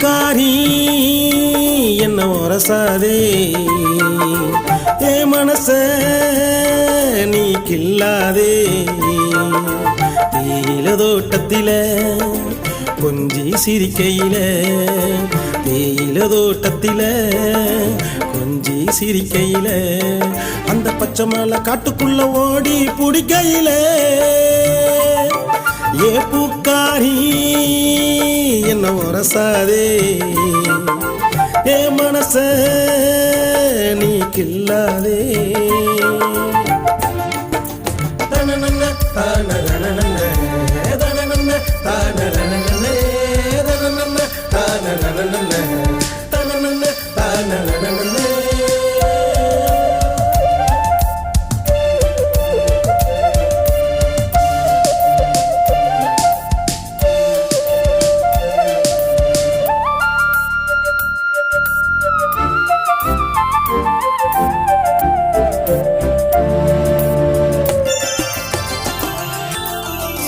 பூக்காரி என்ன உரசாதே ஏ மனச நீ கில்லாதே தேயில தோட்டத்தில கொஞ்சி சிரிக்கையில தேயில தோட்டத்தில கொஞ்சி சிரிக்கையில அந்த பச்சை மலை காட்டுக்குள்ள ஓடி பிடிக்கையில ஏ பூக்காரி என்ன உரசாதே ஏ மனச நீ கில்லாதே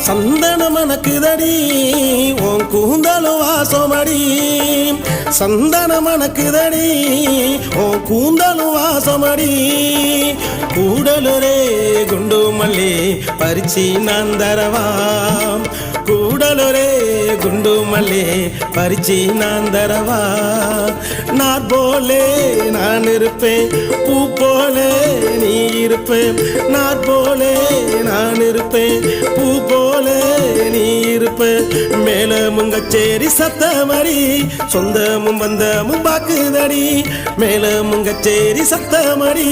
சந்தன மணக்குதடி உன் கூந்தலும் வாசமடி சந்தன மணக்குதடி உன் கூந்தலும் வாசமடி கூடலுரே குண்டு மல்லி பறிச்சி நான் தரவா கூடலுரே குண்டு மல்லி பறிச்சி நான் தரவா நான் போலே நான் இருப்பேன் பூ போலே நீ இருப்பேன் நான் போலே நான் இருப்பேன் பூ போலே நீ இருப்ப மேல முங்கச்சேரி சத்தமடி சொந்தமும் வந்தமும் பாக்குதடி மேல முங்கச்சேரி சத்தமடி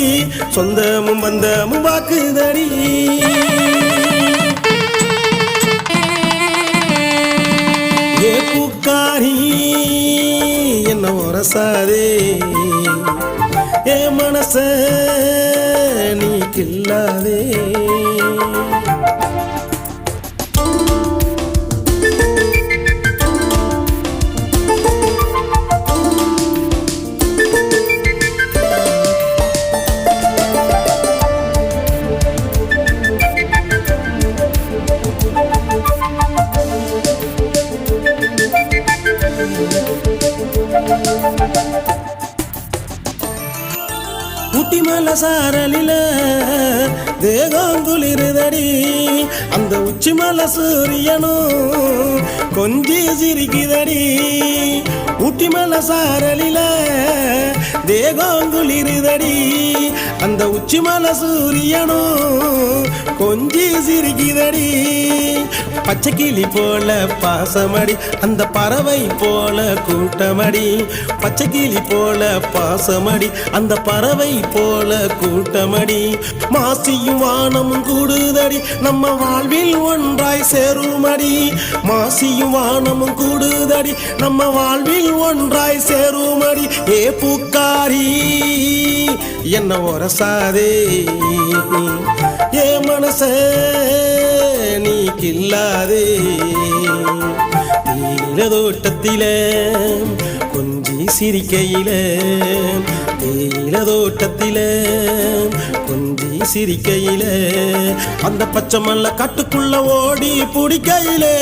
சொந்தமும் வந்தமும் பாக்குதடி ஏ பூக்காரி என்ன உரசாதே ஏ மனச நீ கில்லாதே ஊட்டிமல சாரலில தேகம் குளிருதடி அந்த உச்சிமல சூரியனும் கொஞ்சி சிரிக்குதடி ஊட்டிமல சாரலில தேகம் குளிருதடி அந்த உச்சிமல சூரியனும் கொஞ்சி சிரிக்குதடி பச்சை கிளி போல பாசமடி அந்த பறவை போல கூட்டமடி பச்சை கிளி போல பாசமடி அந்த பறவை போல கூட்டமடி மாசியும் வானமும் கூடுதடி நம்ம வாழ்வில் ஒன்றாய் சேருமடி மாசியும் வானமும் கூடுதடி நம்ம வாழ்வில் ஒன்றாய் சேருமடி ஏ பூக்காரி என்ன உரசாதே ஏ மனச நீ கில்லாதே தேயில தோட்டத்தில கொஞ்சி சிரிக்கையில தேயில தோட்டத்தில கொஞ்சி சிரிக்கையில அந்த பச்சை மல்ல காட்டுக்குள்ள ஓடி பிடிக்கையிலே